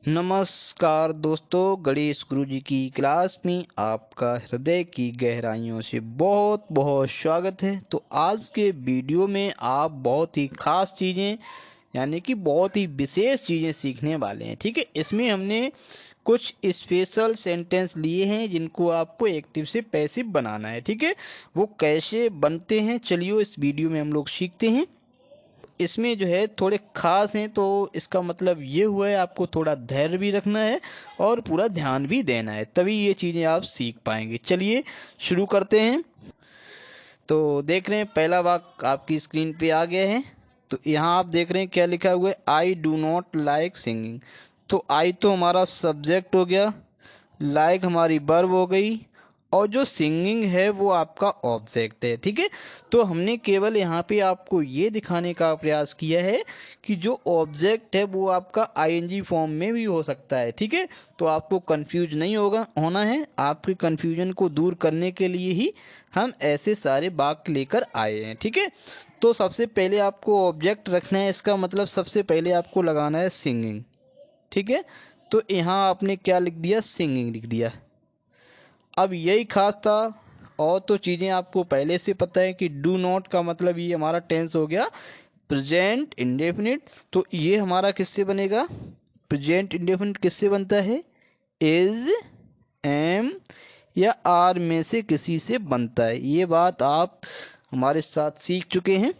नमस्कार दोस्तों, गणेश गुरुजी की क्लास में आपका हृदय की गहराइयों से बहुत बहुत स्वागत है। तो आज के वीडियो में आप बहुत ही खास चीज़ें यानी कि बहुत ही विशेष चीज़ें सीखने वाले हैं। ठीक है, इसमें हमने कुछ स्पेशल सेंटेंस लिए हैं जिनको आपको एक्टिव से पैसिव बनाना है। ठीक है, वो कैसे बनते हैं चलिए इस वीडियो में हम लोग सीखते हैं। इसमें जो है थोड़े खास हैं, तो इसका मतलब ये हुआ है आपको थोड़ा धैर्य भी रखना है और पूरा ध्यान भी देना है, तभी ये चीज़ें आप सीख पाएंगे। चलिए शुरू करते हैं। तो देख रहे हैं पहला वाक्य आपकी स्क्रीन पे आ गया है। तो यहाँ आप देख रहे हैं क्या लिखा हुआ है, I do not like singing. तो आई तो हमारा सब्जेक्ट हो गया, लाइक हमारी वर्ब हो गई, और जो सिंगिंग है वो आपका ऑब्जेक्ट है। ठीक है, तो हमने केवल यहाँ पे आपको ये दिखाने का प्रयास किया है कि जो ऑब्जेक्ट है वो आपका आईएनजी फॉर्म में भी हो सकता है। ठीक है, तो आपको कंफ्यूज नहीं होना है। आपके कंफ्यूजन को दूर करने के लिए ही हम ऐसे सारे वाक्य लेकर आए हैं। ठीक है, तो सबसे पहले आपको ऑब्जेक्ट रखना है, इसका मतलब सबसे पहले आपको लगाना है सिंगिंग। ठीक है, तो यहाँ आपने क्या लिख दिया, सिंगिंग लिख दिया। अब यही खास था, और तो चीज़ें आपको पहले से पता है कि डू नॉट का मतलब ये हमारा टेंस हो गया प्रेजेंट इंडेफिनिट। तो ये हमारा किससे बनेगा, प्रेजेंट इंडेफिनिट किससे बनता है, इज, एम या आर में से किसी से बनता है। ये बात आप हमारे साथ सीख चुके हैं।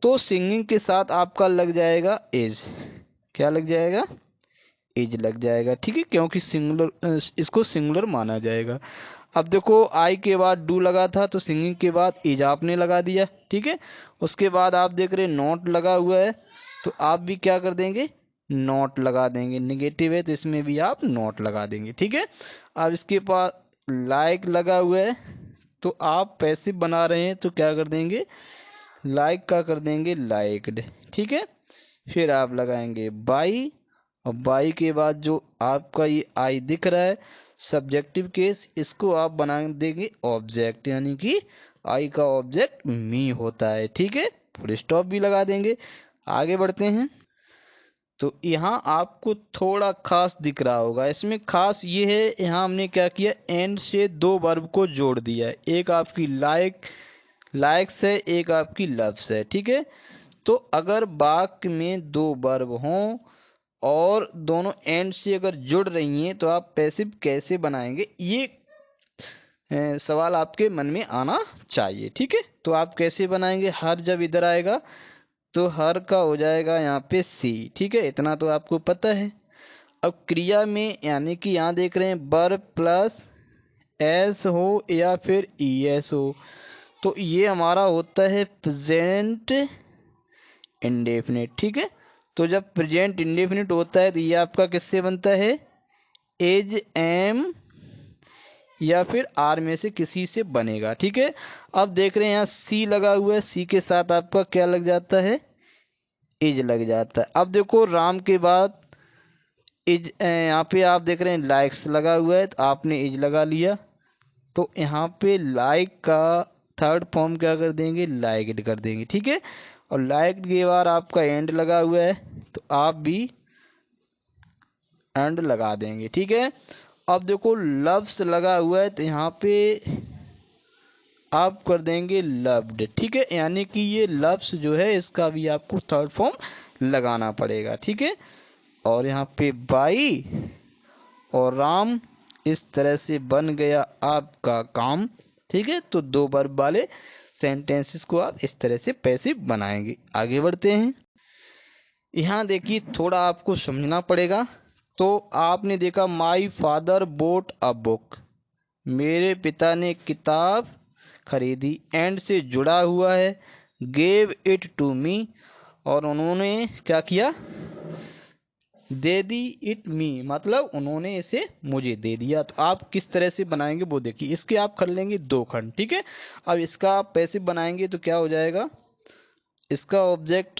तो सिंगिंग के साथ आपका लग जाएगा इज। क्या लग जाएगा, एज लग जाएगा। ठीक है, क्योंकि सिंगुलर, इसको सिंगुलर माना जाएगा। अब देखो आई के बाद डू लगा था, तो सिंगिंग के बाद एज आपने लगा दिया। ठीक है, उसके बाद आप देख रहे नॉट लगा हुआ है, तो आप भी क्या कर देंगे, नॉट लगा देंगे। निगेटिव है तो इसमें भी आप नॉट लगा देंगे। ठीक है, अब इसके पास लाइक लगा हुआ है, तो आप पैसिव बना रहे हैं तो क्या कर देंगे, लाइक का कर देंगे लाइक्ड। ठीक है, फिर आप लगाएंगे बाई, और बाई के बाद जो आपका ये आई दिख रहा है सब्जेक्टिव केस, इसको आप बना देंगे ऑब्जेक्ट, यानी कि आई का ऑब्जेक्ट मी होता है। ठीक है, फुल स्टॉप भी लगा देंगे। आगे बढ़ते हैं। तो यहाँ आपको थोड़ा खास दिख रहा होगा, इसमें खास ये है, यहाँ हमने क्या किया, एंड से दो वर्ब को जोड़ दिया है। एक आपकी लाइक्स है, एक आपकी लव्स है। ठीक है, तो अगर वाक्य में दो वर्ब हों और दोनों एंड से अगर जुड़ रही हैं तो आप पैसिव कैसे बनाएंगे, ये सवाल आपके मन में आना चाहिए। ठीक है, तो आप कैसे बनाएंगे, हर जब इधर आएगा तो हर का हो जाएगा यहाँ पे सी। ठीक है, इतना तो आपको पता है। अब क्रिया में यानी कि यहाँ देख रहे हैं वर्ब प्लस एस हो या फिर ई एस हो, तो ये हमारा होता है प्रेजेंट इंडेफिनिट। ठीक है, तो जब प्रेजेंट इंडेफिनिट होता है तो ये आपका किससे बनता है, एज, एम या फिर आर में से किसी से बनेगा। ठीक है, अब देख रहे हैं यहाँ सी लगा हुआ है, सी के साथ आपका क्या लग जाता है, इज लग जाता है। अब देखो राम के बाद इज, यहाँ पे आप देख रहे हैं लाइक्स लगा हुआ है, तो आपने इज लगा लिया। तो यहाँ पे लाइक का थर्ड फॉर्म क्या कर देंगे, लाइक्ड कर देंगे। ठीक है, और लाइक्ड के बाद आपका एंड लगा हुआ है, तो आप भी एंड लगा देंगे। ठीक है, अब देखो लव्स लगा हुआ है, तो यहाँ पे आप कर देंगे लव्ड। ठीक है, यानी कि ये लव्स जो है इसका भी आपको थर्ड फॉर्म लगाना पड़ेगा। ठीक है, और यहाँ पे बाई और राम, इस तरह से बन गया आपका काम। ठीक है, तो दो वर्ब वाले सेंटेंसेस को आप इस तरह से पैसिव बनाएंगे। आगे बढ़ते हैं। यहाँ देखिए थोड़ा आपको समझना पड़ेगा। तो आपने देखा my father boat a book, मेरे पिता ने किताब खरीदी, एंड से जुड़ा हुआ है, गेव इट टू मी, और उन्होंने क्या किया, दे दी इट मी, मतलब उन्होंने इसे मुझे दे दिया। तो आप किस तरह से बनाएंगे वो देखिए। इसके आप कर लेंगे दो खंड। ठीक है, अब इसका आप पैसिव बनाएंगे तो क्या हो जाएगा, इसका ऑब्जेक्ट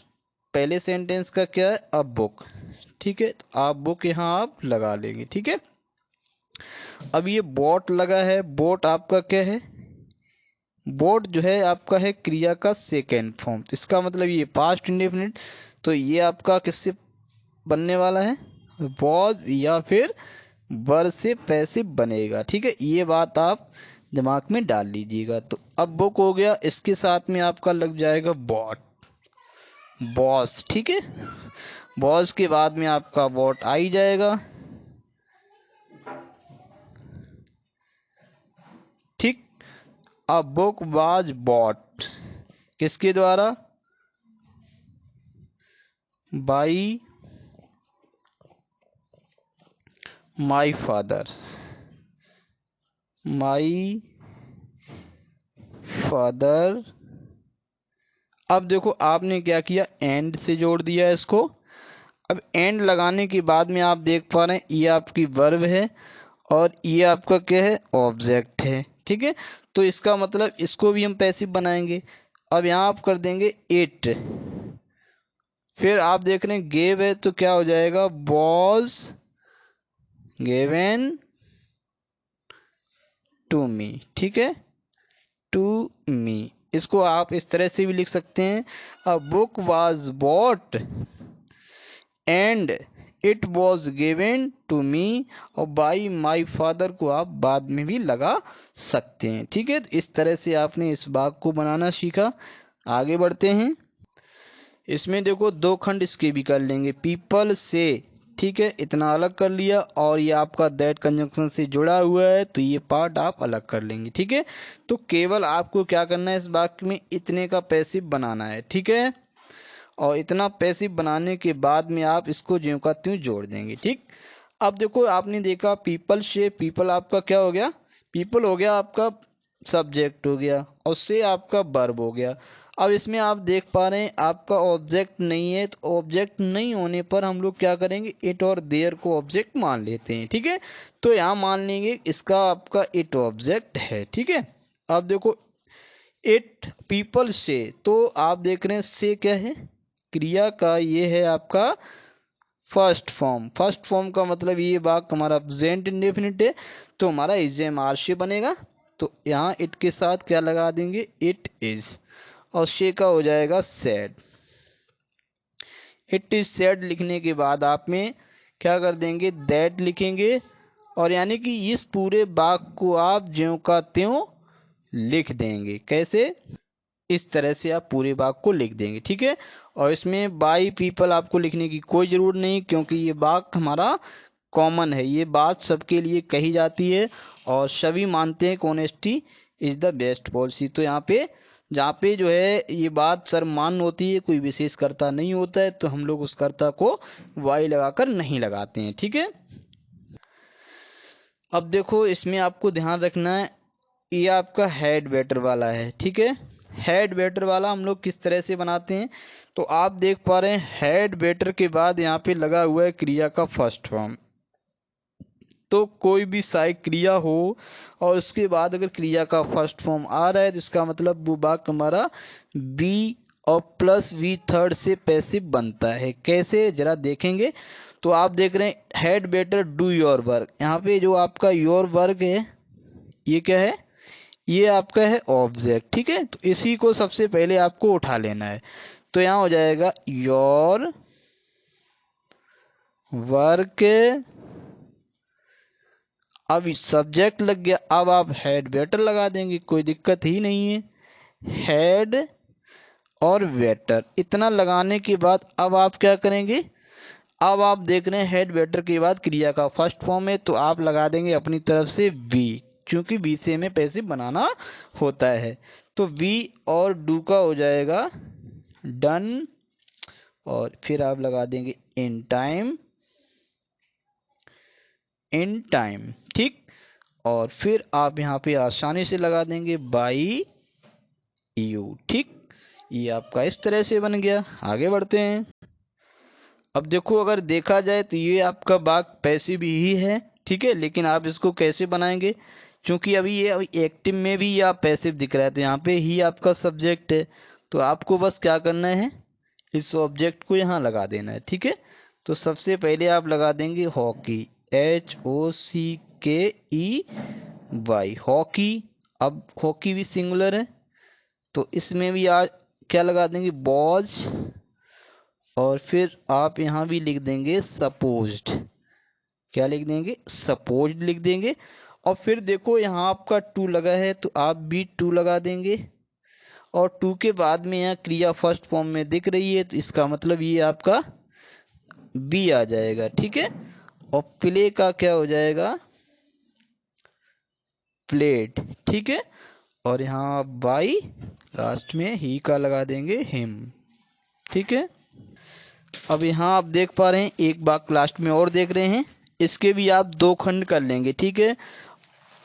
पहले सेंटेंस का क्या है, अ बुक। ठीक है, तो आप बुक यहाँ आप लगा लेंगे। ठीक है, अब ये बोट लगा है, बोट आपका क्या है, बोट जो है आपका है क्रिया का सेकेंड फॉर्म, तो इसका मतलब ये पास्ट इंडेफिनिट। तो ये आपका किससे बनने वाला है, वॉज या फिर वर से पैसिव बनेगा। ठीक है, ये बात आप दिमाग में डाल लीजिएगा। तो अब बुक हो गया, इसके साथ में आपका लग जाएगा बॉट, बॉस। ठीक है, बॉस के बाद में आपका बॉट आ ही जाएगा। ठीक, अब बुक वाज बॉट किसके द्वारा? By my father, my father. अब देखो आपने क्या किया, एंड से जोड़ दिया इसको। अब एंड लगाने के बाद में आप देख पा रहे हैं ये आपकी वर्ब है और ये आपका क्या है, ऑब्जेक्ट है। ठीक है, तो इसका मतलब इसको भी हम पैसिव बनाएंगे। अब यहाँ आप कर देंगे इट, फिर आप देख रहे हैं गेव है तो क्या हो जाएगा, वॉज गिवन टू मी। ठीक है, टू मी, इसको आप इस तरह से भी लिख सकते हैं, a book was bought and it was given to me, और बाई माई फादर को आप बाद में भी लगा सकते हैं। ठीक है, तो इस तरह से आपने इस वाक्य को बनाना सीखा। आगे बढ़ते हैं। इसमें देखो दो खंड इसके भी कर लेंगे, पीपल से। ठीक है, इतना अलग कर लिया, और ये आपका दैट कंजंक्शन से जुड़ा हुआ है तो ये पार्ट आप अलग कर लेंगे। ठीक है, तो केवल आपको क्या करना है, इस वाक्य में इतने का पैसिव बनाना है। ठीक है, और इतना पैसिव बनाने के बाद में आप इसको ज्यों का त्यों जोड़ देंगे। ठीक, अब देखो आपने देखा पीपल से, पीपल आपका क्या हो गया, पीपल हो गया आपका सब्जेक्ट हो गया, और से आपका वर्ब हो गया। अब इसमें आप देख पा रहे हैं आपका ऑब्जेक्ट नहीं है, तो ऑब्जेक्ट नहीं होने पर हम लोग क्या करेंगे, इट और देयर को ऑब्जेक्ट मान लेते हैं। ठीक है, तो यहाँ मान लेंगे इसका आपका इट ऑब्जेक्ट है। ठीक है, अब देखो इट पीपल से, तो आप देख रहे हैं से क्या है, क्रिया का ये है आपका फर्स्ट फॉर्म। फर्स्ट फॉर्म का मतलब ये वाक्य हमारा प्रेजेंट इंडेफिनिट है, तो हमारा इज एम आर से बनेगा। तो यहाँ इट के साथ क्या लगा देंगे, इट इज, और शे का हो जाएगा सैड। इट इज सैड लिखने के बाद आप में क्या कर देंगे, दैट लिखेंगे, और यानी कि इस पूरे वाक्य को आप ज्यों का त्यों लिख देंगे। कैसे, इस तरह से आप पूरे वाक्य को लिख देंगे। ठीक है, और इसमें बाई पीपल आपको लिखने की कोई जरूरत नहीं, क्योंकि ये वाक्य हमारा कॉमन है, ये बात सबके लिए कही जाती है, और सभी मानते हैं honesty is the best policy. तो यहाँ पे जहाँ पे जो है ये बात सर्वमान्य होती है, कोई विशेष कर्ता नहीं होता है, तो हम लोग उस कर्ता को वाई लगाकर नहीं लगाते हैं। ठीक है, अब देखो इसमें आपको ध्यान रखना है, ये आपका हेड वेटर वाला है। ठीक है, हेड वेटर वाला हम लोग किस तरह से बनाते हैं, तो आप देख पा रहे हैं हेड वेटर के बाद यहाँ पे लगा हुआ है क्रिया का फर्स्ट फॉर्म। तो कोई भी सहायक क्रिया हो और उसके बाद अगर क्रिया का फर्स्ट फॉर्म आ रहा है, तो इसका मतलब वो वाक्य हमारा बी और प्लस वी थर्ड से पैसिव बनता है। कैसे, जरा देखेंगे। तो आप देख रहे हैं head better do your work, यहाँ पे जो आपका योर वर्क है ये क्या है, ये आपका है ऑब्जेक्ट। ठीक है, तो इसी को सबसे पहले आपको उठा लेना है, तो यहाँ हो जाएगा योर वर्क। अब सब्जेक्ट लग गया, अब आप हेड वेटर लगा देंगे, कोई दिक्कत ही नहीं है। हेड और वेटर इतना लगाने के बाद अब आप क्या करेंगे, अब आप देख रहे हैं हेड वेटर के बाद क्रिया का फर्स्ट फॉर्म है, तो आप लगा देंगे अपनी तरफ से वी, क्योंकि वी से हमें पैसिव बनाना होता है। तो वी और डू का हो जाएगा डन, और फिर आप लगा देंगे इन टाइम, इन टाइम। ठीक, और फिर आप यहाँ पे आसानी से लगा देंगे बाई यू। ठीक, ये आपका इस तरह से बन गया। आगे बढ़ते हैं। अब देखो अगर देखा जाए तो ये आपका वाक्य पैसिव ही है। ठीक है, लेकिन आप इसको कैसे बनाएंगे, क्योंकि अभी एक्टिव में भी आप पैसिव दिख रहा है, तो यहाँ पे ही आपका सब्जेक्ट है, तो आपको बस क्या करना है, इस ऑब्जेक्ट को यहाँ लगा देना है। ठीक है, तो सबसे पहले आप लगा देंगे हॉकी, HOCKEY, हॉकी। अब हॉकी भी सिंगुलर है, तो इसमें भी आज क्या लगा देंगे, बॉज और फिर आप यहाँ भी लिख देंगे सपोज्ड। क्या लिख देंगे? सपोज्ड लिख देंगे। और फिर देखो यहाँ आपका टू लगा है तो आप भी टू लगा देंगे। और टू के बाद में यहाँ क्रिया फर्स्ट फॉर्म में दिख रही है तो इसका मतलब ये आपका बी आ जाएगा। ठीक है। और प्ले का क्या हो जाएगा? प्लेट। ठीक है। और यहाँ बाई लास्ट में ही का लगा देंगे हिम। ठीक है। अब यहाँ आप देख पा रहे हैं एक बात लास्ट में और देख रहे हैं, इसके भी आप दो खंड कर लेंगे। ठीक है।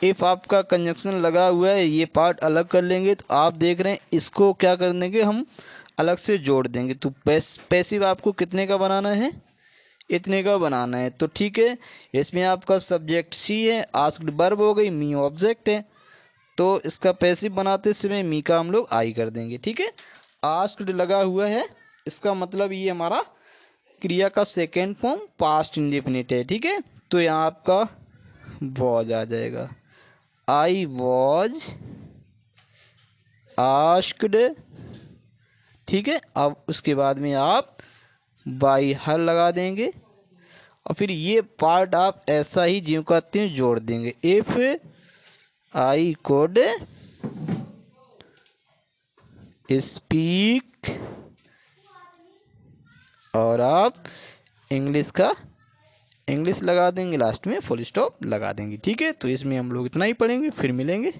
इफ आपका कंजक्शन लगा हुआ है ये पार्ट अलग कर लेंगे तो आप देख रहे हैं इसको क्या कर देंगे हम अलग से जोड़ देंगे। तो पैसिव आपको कितने का बनाना है? इतने का बनाना है। तो ठीक है, इसमें आपका सब्जेक्ट सी है, आस्क्ड वर्ब हो गई, मी ऑब्जेक्ट है। तो इसका पैसिव बनाते समय मी का हम लोग आई कर देंगे। ठीक है। आस्क्ड लगा हुआ है इसका मतलब ये हमारा क्रिया का सेकेंड फॉर्म पास्ट इंडेफिनिट है। ठीक है। तो यहाँ आपका वॉज आ जाएगा। I was asked. ठीक है। अब उसके बाद में आप बाई हर लगा देंगे और फिर ये पार्ट आप ऐसा ही ज्यों कहते हैं जोड़ देंगे। इफ आई कोड स्पीक और आप इंग्लिश लगा देंगे, लास्ट में फुल स्टॉप लगा देंगे। ठीक है। तो इसमें हम लोग इतना ही पढ़ेंगे, फिर मिलेंगे।